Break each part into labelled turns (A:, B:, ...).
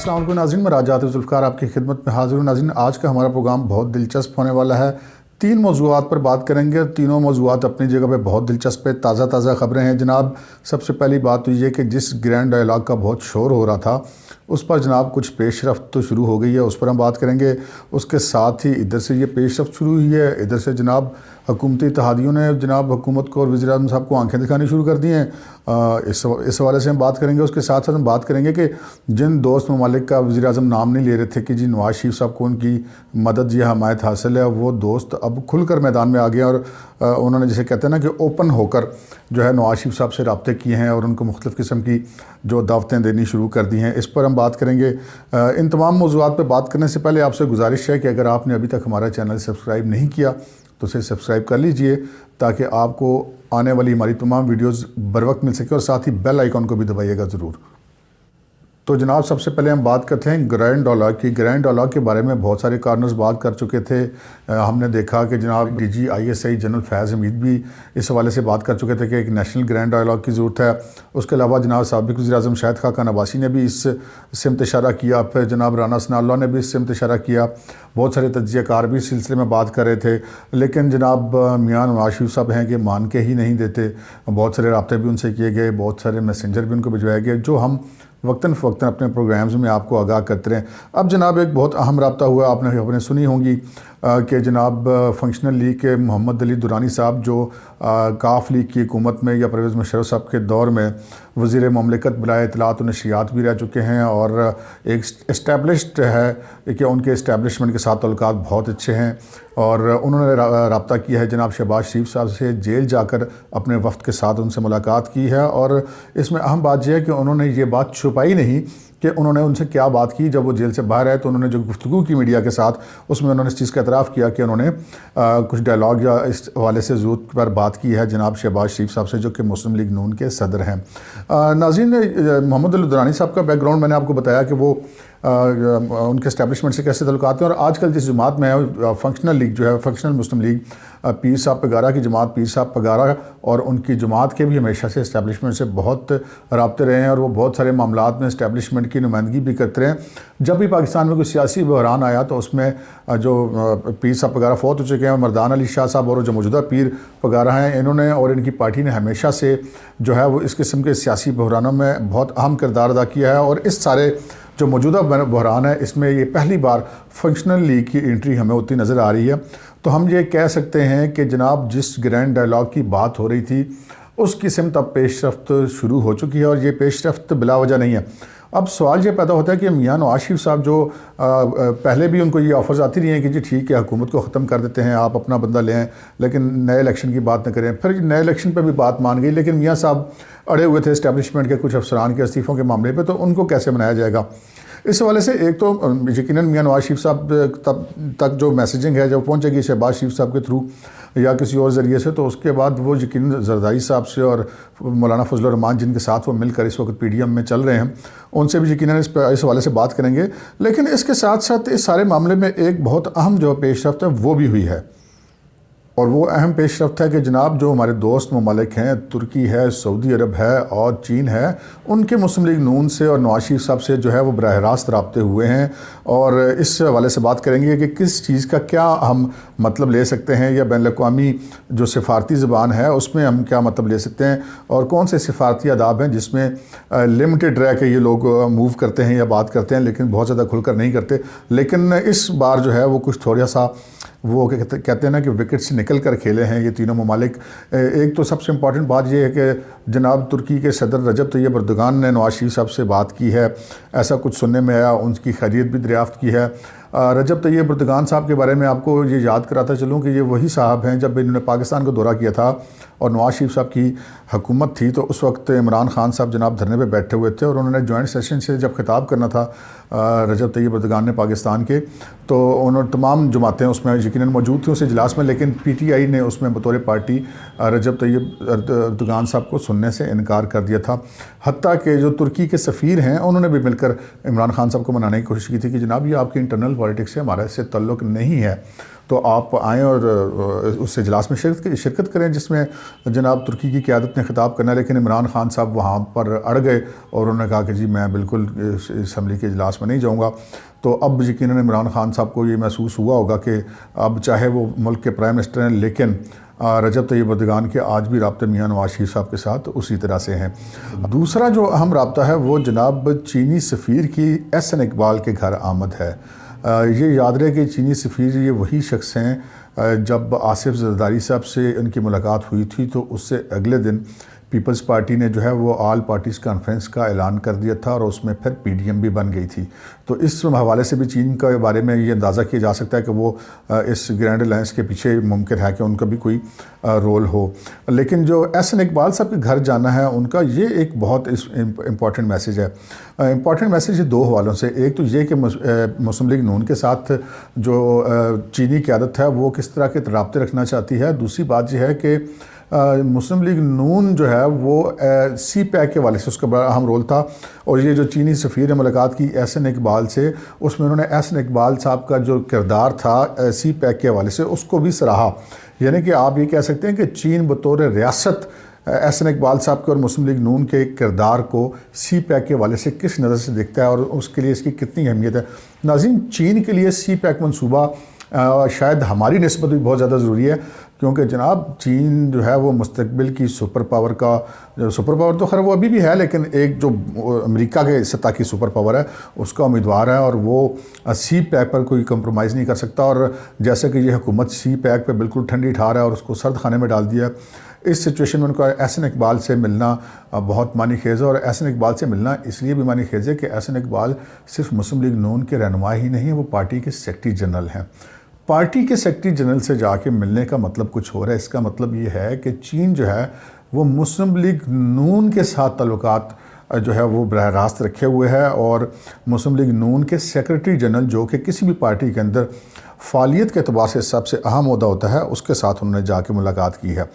A: अस्सलाम वालेकुम नाज़रीन, मैं राजात ज़ुल्फ़िकार आपकी खिदमत में हाज़िर हूँ। नाज़रीन, आज का हमारा प्रोग्राम बहुत दिलचस्प होने वाला है। 3 मौज़ूआत पर बात करेंगे और तीनों मौज़ूआत अपनी जगह पे बहुत दिलचस्प है। ताज़ा ख़बरें हैं जनाब। सबसे पहली बात तो ये कि जिस ग्रैंड डायलॉग का बहुत शोर हो रहा था उस पर जनाब कुछ पेशरफ्त तो शुरू हो गई है, उस पर हम बात करेंगे। उसके साथ ही इधर से ये पेशरफ्त शुरू हुई है, इधर से जनाब हुकूमती इत्तेहादियों ने जनाब हुकूमत को और वज़ीर-ए-आज़म साहब को आंखें दिखानी शुरू कर दी हैं। इस हवाले से हम बात करेंगे। उसके साथ साथ हम बात करेंगे कि जिन दोस्त ममालिक का वज़ीर-ए-आज़म नाम नहीं ले रहे थे कि जी नवाज़ शरीफ साहब को उनकी मदद या हमायत हासिल है, वो दोस्त अब खुलकर मैदान में आ गए और उन्होंने जिसे कहते हैं ना कि ओपन होकर जो है नवाज़ शरीफ साहब से रब्ते किए हैं और उनको मुख्तलिफ़ किस्म की जो दावतें देनी शुरू कर दी हैं। इस पर हम बात करेंगे। इन तमाम मौज़ूआत पर बात करने से पहले आपसे गुजारिश है कि अगर आपने अभी तक हमारा चैनल सब्सक्राइब नहीं किया तो उसे सब्सक्राइब कर लीजिए ताकि आपको आने वाली हमारी तमाम वीडियोज़ बर वक्त मिल सके और साथ ही बेल आइकॉन को भी दबाइएगा ज़रूर। तो जनाब सबसे पहले हम बात करते हैं ग्रैंड डायलॉग की। ग्रैंड डायलॉग के बारे में बहुत सारे कॉर्नर्स बात कर चुके थे। हमने देखा कि जनाब DG ISI जनरल फैज़ हमीद भी इस हवाले से बात कर चुके थे कि एक नेशनल ग्रैंड डायलॉग की ज़रूरत है। उसके अलावा जनाब साबिक़ वज़ीर-ए-आज़म शाहिद खाकान अब्बासी ने भी इस सिमत इशारा किया। फिर जनाब राना सनाउल्लाह ने भी इस सिमत इशारा किया। बहुत सारे तज्ज़ियाकार भी इस सिलसिले में बात कर रहे थे, लेकिन जनाब मियाँ नवाज़ शरीफ साहब हैं कि मान के ही नहीं देते। बहुत सारे राब्ते भी उनसे किए गए, बहुत सारे मैसेंजर भी उनको भिजवाए गए, जो हम वक्तन फ़वक्तन अपने प्रोग्राम्स में आपको आगाह करते रहें। अब जनाब एक बहुत अहम राब्ता हुआ, आपने सुनी होंगी कि जनाब फंक्शनल लीग के मोहम्मद अली दुरानी साहब जो काफ लीग की हुकूमत में या परवेज़ मुशर्रफ साहब के दौर में वज़ीर ममलिकत बराए इत्तलात व नशरियात भी रह चुके हैं और एक इस्टेब्लिश्ड है कि उनके इस्टेब्लिशमेंट के साथ ताल्लुकात बहुत अच्छे हैं और उन्होंने रब्ता किया है जनाब शहबाज शरीफ साहब से, जेल जाकर अपने वफ़द के साथ उनसे मुलाकात की है। और इसमें अहम बात यह है कि उन्होंने ये बात छुपाई नहीं कि उन्होंने उनसे क्या बात की। जब वो जेल से बाहर आए तो उन्होंने जो गुफ्तगू की मीडिया के साथ, उसमें उन्होंने इस चीज़ का एतराफ़ किया कि उन्होंने कुछ डायलॉग या इस हवाले से ज़रूरत पर बात की है जनाब शहबाज शरीफ साहब से, जो कि मुस्लिम लीग नून के सदर हैं। नाज़रीन, मोहम्मद अली दुरानी साहब का बैकग्राउंड मैंने आपको बताया कि वो उनके इस्टेब्लिशमेंट से कैसे ताल्लुकात हैं और आजकल जिस जमात में है फंक्शनल लीग जो है, फंक्शनल मुस्लिम लीग, पीर साहब पगारा की जमात, पीर साहब पगारा और उनकी जमात के भी हमेशा से इस्टेब्लिशमेंट से बहुत राब्ते रहे हैं और वो बहुत सारे मामलात में इस्टेब्लिशमेंट की नुमाइंदगी भी करते रहे। जब भी पाकिस्तान में कोई सियासी बहरान आया तो उसमें जो पीर साहब पगारा फौत हो चुके हैं, मर्दान अली शाह साहब और जो मौजूदा पीर पगारा हैं, इन्होंने और इनकी पार्टी ने हमेशा से जो है वो इस किस्म के सियासी बहरानों में बहुत अहम किरदार अदा किया है। और इस सारे जो मौजूदा बहरान है इसमें ये पहली बार फंक्शनल लीग की एंट्री हमें होती नज़र आ रही है। तो हम ये कह सकते हैं कि जनाब जिस ग्रैंड डायलॉग की बात हो रही थी उसकी सिमत अब पेशरफ्त शुरू हो चुकी है और ये पेशरफ्त बिला वजह नहीं है। अब सवाल ये पैदा होता है कि मियाँ नवाज़ शरीफ साहब जो पहले भी उनको ये ऑफ़र्स आती रही हैं कि जी ठीक है हुकूमत को ख़त्म कर देते हैं, आप अपना बंदा ले आएँ, लेकिन नए इलेक्शन की बात न करें। फिर नए इलेक्शन पर भी बात मान गई, लेकिन मियाँ साहब अड़े हुए थे इस्टेब्लिशमेंट के कुछ अफसरान के इस्तीफ़ों के मामले पर, तो उनको कैसे मनाया जाएगा। इस हवाले से एक तो यकीनन मियाँ नवाज़ शरीफ साहब तक जो मैसेजिंग है जब पहुँचेगी शहबाज शरीफ साहब के थ्रू या किसी और ज़रिए से, तो उसके बाद वो यकीनन जरदारी साहब से और मौलाना फजल रहमान जिनके साथ वो मिलकर इस वक्त PDM में चल रहे हैं, उनसे भी यकीनन इस हवाले से बात करेंगे। लेकिन इसके साथ साथ इस सारे मामले में एक बहुत अहम जो पेशरफ्त है वो भी हुई है और वो अहम पेशरफ्त है कि जनाब जो हमारे दोस्त ममालिक हैं, तुर्की है, सऊदी अरब है और चीन है, उनके मुस्लिम लीग नून से और नवाज़ शरीफ साहब से जो है वो बराह रास्त राब्ते हुए हैं। और इस हवाले से बात करेंगे कि किस चीज़ का क्या हम मतलब ले सकते हैं या बैन अवी जो सिफारती ज़बान है उसमें हम क्या मतलब ले सकते हैं और कौन से सिफारती आदाब हैं जिसमें लिमिटेड रह के ये लोग मूव करते हैं या बात करते हैं, लेकिन बहुत ज़्यादा खुलकर नहीं करते। लेकिन इस बार जो है वो कुछ थोड़ा सा वो कहते हैं ना कि विकेट से निकल कर खेले हैं ये तीनों ममालिक। एक तो सबसे इम्पॉर्टेंट बात ये है कि जनाब तुर्की के सदर रजब तैयब एर्दोगान ने नवाज़ शरीफ साहब से बात की है, ऐसा कुछ सुनने में आया, उनकी खैरियत भी दरियाफ़्त की है। रजब तैयब एर्दोगान साहब के बारे में आपको ये याद कराता चलूँ कि ये वही साहब हैं जब इन्होंने पाकिस्तान का दौरा किया था और नवाज़ शरीफ साहब की हुकूमत थी तो उस वक्त इमरान खान साहब जनाब धरने पे बैठे हुए थे और उन्होंने जॉइंट सेशन से जब खिताब करना था रजब तैयब एर्दोगान ने पाकिस्तान के, तो उन्होंने तमाम जमातें उसमें यकीनन मौजूद थी उस इजलास में, लेकिन PTI ने उसमें बतौर पार्टी रजब तैयब एर्दोगान साहब को सुनने से इनकार कर दिया था। हत्ता कि जो तुर्की के सफ़ीर हैं उन्होंने भी मिलकर इमरान खान साहब को मनाने की कोशिश की थी कि जनाब ये आपकी इंटरनल पॉलिटिक्स से हमारा इससे ताल्लुक़ नहीं है, तो आप आएँ और उस इजलास में शिरकत करें जिसमें जनाब तुर्की की क़यादत ने ख़िताब करना है। लेकिन इमरान खान साहब वहाँ पर अड़ गए और उन्होंने कहा कि जी मैं बिल्कुल असम्बली के इजलास में नहीं जाऊँगा। तो अब यकीनन इमरान खान साहब को ये महसूस हुआ होगा कि अब चाहे वो मुल्क के प्राइम मिनिस्टर हैं, लेकिन रजब तैयब एर्दोगान के आज भी राब्ते मियाँ नवाज शरीफ साहब के साथ उसी तरह से हैं। दूसरा जो अहम राब्ता है वो जनाब चीनी सफ़ीर की एहसन इकबाल के घर आमद है। ये याद रहे कि चीनी सफ़ीर ये वही शख्स हैं जब आसिफ ज़रदारी साहब से उनकी मुलाकात हुई थी तो उससे अगले दिन पीपल्स पार्टी ने जो है वो ऑल पार्टीज़ कॉन्फ्रेंस का ऐलान कर दिया था और उसमें फिर पीडीएम भी बन गई थी। तो इस हवाले से भी चीन के बारे में ये अंदाज़ा किया जा सकता है कि वो इस ग्रैंड अलायंस के पीछे मुमकिन है कि उनका भी कोई रोल हो। लेकिन जो एहसन इकबाल साहब के घर जाना है उनका ये एक बहुत इम्पॉर्टेंट मैसेज है। इम्पॉर्टेंट मैसेज ये दो हवालों से, एक तो ये कि मुस्लिम लीग नून के साथ जो चीनी क़यादत है वो किस तरह के राब्ते रखना चाहती है। दूसरी बात यह है कि मुस्लिम लीग नून जो है वो सी पैक के वाले से उसका बड़ा अहम रोल था और ये जो चीनी सफ़ीर ने मुलाकात की एहसन इकबाल से, उसमें उन्होंने एहसन इकबाल साहब का जो किरदार था सी पैक के हवाले से उसको भी सराहा। यानी कि आप ये कह सकते हैं कि चीन बतौर रियासत एहसन इकबाल साहब के और मुस्लिम लीग नून के किरदार को सी पैक के हवाले से किस नज़र से देखता है और उसके लिए इसकी कितनी अहमियत है। नाज़रीन, चीन के लिए सी पैक मनसूबा शायद हमारी निस्बत भी बहुत ज़्यादा ज़रूरी है, क्योंकि जनाब चीन जो है वो मुस्तकबिल की सुपर पावर तो खैर वो अभी भी है, लेकिन एक जो अमेरिका के सतह की सुपर पावर है उसका उम्मीदवार है और वो सी पैक पर कोई कंप्रोमाइज़ नहीं कर सकता। और जैसे कि ये हुकूमत सी पैक पे बिल्कुल ठंडी ठार है और उसको सर्द खाने में डाल दिया, इस सिचुएशन में उनको एहसन इकबाल से मिलना बहुत मानी खेज़ है। और एहसन इकबाल से मिलना इसलिए भी मानी खेज़ है कि एहसन इकबाल सिर्फ मुस्लिम लीग नून के रहनुमा ही नहीं है, वो पार्टी के सेक्रेटरी जनरल हैं। पार्टी के सेक्रेटरी जनरल से जाके मिलने का मतलब कुछ हो रहा है। इसका मतलब ये है कि चीन जो है वो मुस्लिम लीग नून के साथ ताल्लुकात जो है वो बरह रास्त रखे हुए है और मुस्लिम लीग नून के सेक्रेटरी जनरल जो कि किसी भी पार्टी के अंदर फ़ालियत के अतबार से सबसे अहम ओहदा होता है, उसके साथ उन्होंने जाके मुलाकात की है।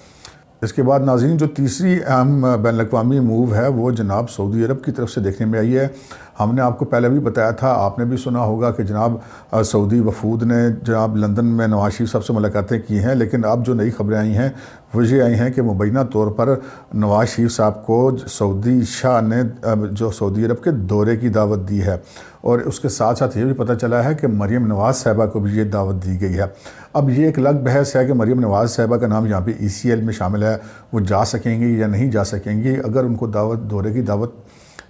A: इसके बाद नाज़रीन जो तीसरी अहम बैनुल अक़वामी मूव है वो जनाब सऊदी अरब की तरफ से देखने में आई है। हमने आपको पहले भी बताया था, आपने भी सुना होगा कि जनाब सऊदी वफूद ने जनाब लंदन में नवाज शरीफ साहब से मुलाकातें की हैं, लेकिन अब जो नई खबरें आई हैं वो ये आई हैं कि मुबैना तौर पर नवाज शरीफ साहब को सऊदी शाह ने जो सऊदी अरब के दौरे की दावत दी है और उसके साथ साथ ये भी पता चला है कि मरीम नवाज़ साहिबा को भी ये दावत दी गई है। अब ये एक अलग बहस है कि मरीम नवाज़ साहिबा का नाम यहाँ पे ECL में शामिल है, वो जा सकेंगी या नहीं जा सकेंगी। अगर उनको दौरे की दावत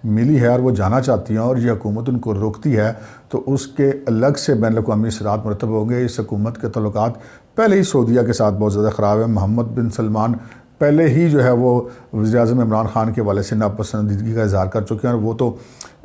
A: मिली है और वो जाना चाहती हैं और ये हुकूमत उनको रोकती है तो उसके अलग से बैनुल अक़वामी असरात मुरतब होंगे। इस हुकूमत के तल्लुकात पहले ही सऊदीया के साथ बहुत ज़्यादा ख़राब है। मोहम्मद बिन सलमान पहले ही जो है वो वज़ीर-ए-आज़म इमरान खान के हवाले से नापसंदीदगी का इज़हार कर चुके हैं और वो तो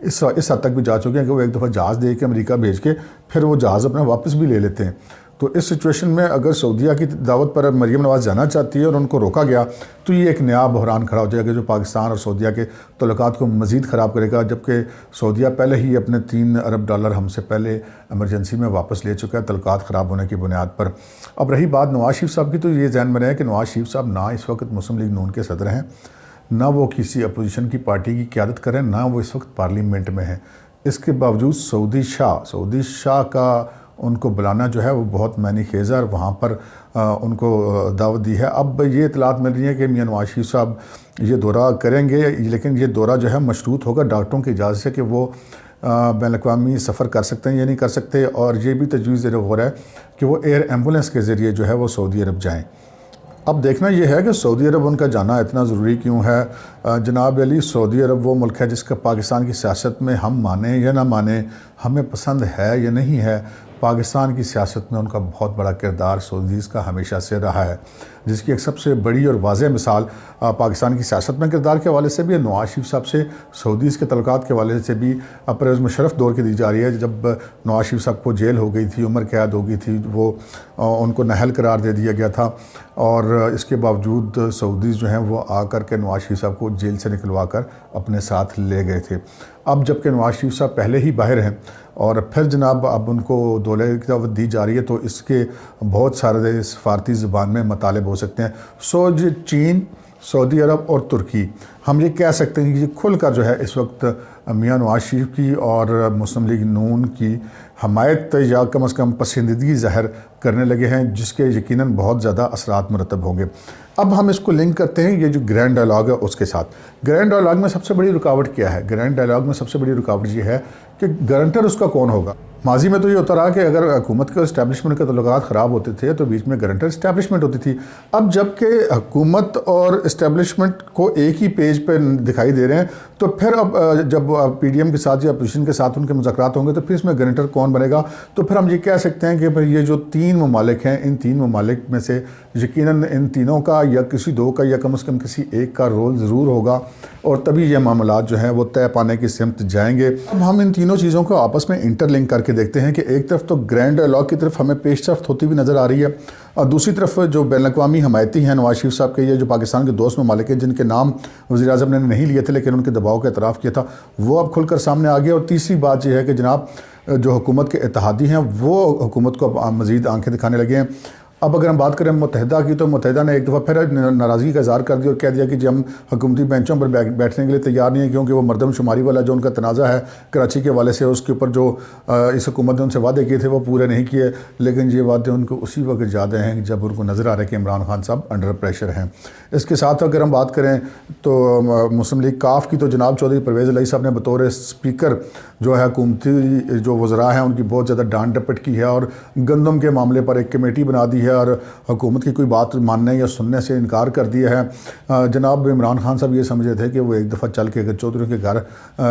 A: इस हद तक भी जा चुके हैं कि वो एक दफ़ा जहाज़ दे के अमेरिका भेज के फिर वो जहाज़ अपना वापस भी ले लेते हैं। तो इस सिचुएशन में अगर सऊदीया की दावत पर मरीम नवाज़ जाना चाहती है और उनको रोका गया तो ये एक नया बहरान खड़ा हो जाएगा जो पाकिस्तान और सऊदीया के तल्लुकात को मज़ीद ख़राब करेगा, जबकि सऊदीया पहले ही अपने $3 अरब हमसे पहले एमरजेंसी में वापस ले चुका है तल्लुकात ख़राब होने की बुनियाद पर। अब रही बात नवाज शरीफ साहब की, तो ये ज़हन में रहे कि नवाज शरीफ साहब ना इस वक्त मुस्लिम लीग नून के सदर हैं, ना वो किसी अपोजिशन की पार्टी की क़यादत करें, ना वो इस वक्त पार्लियामेंट में हैं। इसके बावजूद सऊदी शाह का उनको बुलाना जो है वो बहुत मायने खेज़ है और वहाँ पर उनको दावत दी है। अब ये इतलात मिल रही है कि मियां नवाज शरीफ साहब ये दौरा करेंगे, लेकिन ये दौरा जो है मशरूत होगा डॉक्टरों की इजाज़त से कि वो बैनुल अक़वामी सफ़र कर सकते हैं या नहीं कर सकते। और ये भी तजवीज़ हो रहा है कि वो एयर एम्बुलेंस के ज़रिए जो है वो सऊदी अरब जाएँ। अब देखना यह है कि सऊदी अरब उनका जाना इतना ज़रूरी क्यों है। जनाब अली, सऊदी अरब वो मुल्क है जिसका पाकिस्तान की सियासत में हम माने या ना माने, हमें पसंद है या नहीं है, पाकिस्तान की सियासत में उनका बहुत बड़ा किरदार सऊदीज़ का हमेशा से रहा है, जिसकी एक सबसे बड़ी और वाज़ेह मिसाल पाकिस्तान की सियासत में किरदार के हवाले से भी नवाज शरीफ साहब से सऊदीज़ के तल्लुकात के हवाले से भी परवेज़ मुशर्रफ दौर की दी जा रही है। जब नवाज शरीफ साहब को जेल हो गई थी, उम्र कैद हो गई थी, वो उनको नाअहल करार दे दिया गया था और इसके बावजूद सऊदीज़ जो हैं वो आकर के नवाज शरीफ साहब को जेल से निकलवा कर अपने साथ ले गए थे। अब जबकि नवाज शरीफ साहब पहले ही बाहर हैं और फिर जनाब अब उनको दौरे की दावत दी जा रही है, तो इसके बहुत सारे सफारती ज़बान में मतालब हो सकते हैं। चीन, सऊदी अरब और तुर्की, हम ये कह सकते हैं कि ये खुलकर जो है इस वक्त मियां नवाज शरीफ की और मुस्लिम लीग नून की हमायत या कम अज़ कम पसंदीदगी ज़ाहिर करने लगे हैं, जिसके यकीनन बहुत ज़्यादा असरात मुरतब होंगे। अब हम इसको लिंक करते हैं ये जो ग्रैंड डायलॉग है उसके साथ। ग्रैंड डायलॉग में सबसे बड़ी रुकावट क्या है? ग्रैंड डायलॉग में सबसे बड़ी रुकावट ये है कि गारंटर उसका कौन होगा। माजी में तो ये होता रहा कि अगर हुकूमत के इस्टेब्लिशमेंट के तल्लुकात ख़राब होते थे तो बीच में गारंटर इस्टेब्लिशमेंट होती थी। अब जबकि हुकूमत और इस्टेब्लिशमेंट को एक ही पेज पर दिखाई दे रहे हैं, तो फिर अब जब PDM के साथ या अपोजिशन के साथ उनके मुज़ाकरात होंगे तो फिर इसमें गारंटर कौन बनेगा? तो फिर हम ये कह सकते हैं कि भाई ये जो 3 ममालिक हैं, इन 3 ममालिक में से यकीनन इन तीनों का या किसी 2 का या कम अज़ कम किसी एक का रोल ज़रूर होगा, और तभी ये मामलात जो हैं वो तय पाने की सिमत जाएंगे। अब हम इन तीनों चीज़ों को आपस में इंटरलिंक करके देखते हैं कि एक तरफ तो ग्रैंड डायलॉग की तरफ हमें पेशरफ्त होती हुई नज़र आ रही है, और दूसरी तरफ जो बैनुल-अक़वामी हमायती हैं नवाज शरीफ साहब के, ये जो पाकिस्तान के दोस्त ममालिक हैं जिनके नाम वज़ीर-ए-आज़म ने नहीं लिए थे लेकिन उनके दबाव का एतराफ़ किया था, वो अब खुलकर सामने आ गया। और तीसरी बात यह है कि जनाब जो हुकूमत के इत्तेहादी हैं वो हुकूमत को अब मज़ीद आंखें दिखाने लगे हैं। अब अगर हम बात करें मुत्तहिदा की, तो मुत्तहिदा ने एक दफ़ा फिर नाराज़गी का इज़हार कर दिया और कह दिया कि जी हम हुकूमती बेंचों पर बैठने के लिए तैयार नहीं है, क्योंकि वो मरदमशुमारी वाला जो उनका तनाज़ा है कराची के हवाले से, उसके ऊपर जो इस हुकूमत ने उनसे वादे किए थे वो पूरे नहीं किए। लेकिन ये वादे उनको उसी वक्त याद हैं जब उनको नज़र आ रहा है कि इमरान खान साहब अंडर प्रेशर हैं। इसके साथ अगर हम बात करें तो मुस्लिम लीग काफ की, तो जनाब चौधरी परवेज़ इलाही साहब ने बतौर स्पीकर जो है हुकूमती जो वज़रा हैं उनकी बहुत ज़्यादा डांट डपट की है, और गंदम के मामले पर एक कमेटी बना दी है और हुकूमत की कोई बात मानने या सुनने से इनकार कर दिया है। जनाब इमरान खान साहब ये समझ रहे थे कि वो एक दफ़ा चल के अगर चौधरी के घर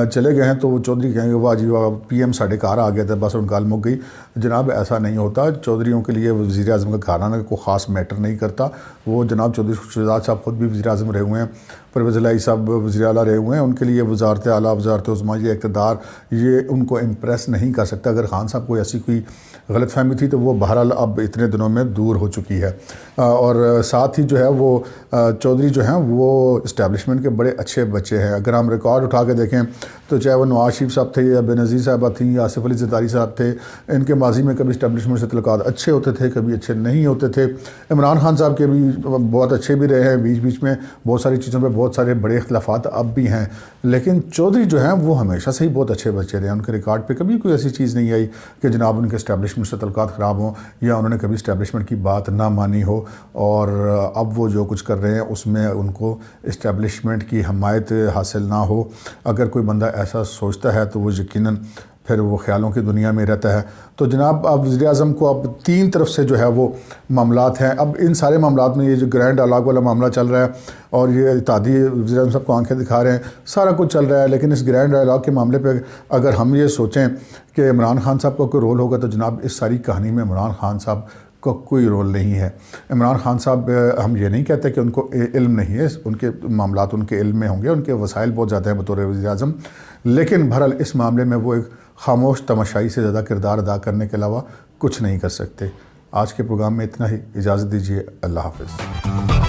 A: चले गए हैं तो वो चौधरी कहेंगे वाह जी वाह PM साढ़े घर आ गया था, बस उनका मुक गई। जनाब ऐसा नहीं होता। चौधरीों के लिए वज़ीर-ए-आज़म का घराना कोई ख़ास मैटर नहीं करता। वो जनाब चौधरी शहजाद साहब ख़ुद भी वज़ीर-ए-आज़म रहे हुए हैं, परवेज़ इलाही साहब वज़ीर आला रहे हुए हैं, उनके लिए वज़ारत आला वज़ारत उज़्मा ये इक़्तिदार ये उनको इम्प्रेस नहीं कर सकता। अगर खान साहब को ऐसी कोई गलतफ़हमी थी तो वो बहरहाल अब इतने दिनों में दूर हो चुकी है। और साथ ही जो है वो चौधरी जो हैं वो इस्टेब्लिशमेंट के बड़े अच्छे बच्चे हैं। अगर हम रिकॉर्ड उठा के देखें तो चाहे वो नवाज शरीफ साहब थे या बेनज़ीर साहबा थी या आसिफ अली ज़रदारी साहब थे, इनके माजी में कभी इस्टेब्लिशमेंट से तल्लुकात अच्छे होते थे, कभी अच्छे नहीं होते थे। इमरान खान साहब के भी बहुत अच्छे भी रहे हैं, बीच बीच में बहुत सारी चीज़ों पर बहुत सारे बड़े इख्तिलाफ़ात अब भी हैं, लेकिन चौधरी जो हैं वो हमेशा से ही बहुत अच्छे बच्चे रहे हैं। उनके रिकॉर्ड पर कभी कोई ऐसी चीज़ नहीं आई कि जनाब उनके इस्टेब्लिशमेंट से तल्लुकात ख़राब हों या उन्होंने कभी इस्टेब्लिशमेंट की बात ना मानी हो। और अब वो जो कुछ कर रहे हैं उसमें उनको इस्टेब्लिशमेंट की हमायत हासिल ना हो। अगर कोई बंदा ऐसा सोचता है तो वो यकीनन फिर वो ख्यालों की दुनिया में रहता है। तो जनाब अब वज़ीर-ए-आज़म को अब 3 तरफ से जो है वो मामलात हैं। अब इन सारे मामलात में ये जो ग्रैंड डायलॉग वाला मामला चल रहा है और ये इत्तेहादी वज़ीर-ए-आज़म साहब को आंखें दिखा रहे हैं, सारा कुछ चल रहा है। लेकिन इस ग्रैंड डायलॉग के मामले पर अगर हम ये सोचें कि इमरान खान साहब का कोई रोल होगा तो जनाब इस सारी कहानी में इमरान खान साहब का कोई रोल नहीं है। इमरान खान साहब हम ये नहीं कहते कि उनको इल्म नहीं है, उनके मामलात उनके इल्म में होंगे, उनके वसाइल बहुत ज़्यादा हैं बतौर वज़ीर-ए-आज़म, लेकिन बहरहाल इस मामले में वो एक खामोश तमाशाई से ज़्यादा किरदार अदा करने के अलावा कुछ नहीं कर सकते। आज के प्रोग्राम में इतना ही। इजाज़त दीजिए। अल्लाह हाफ़िज़।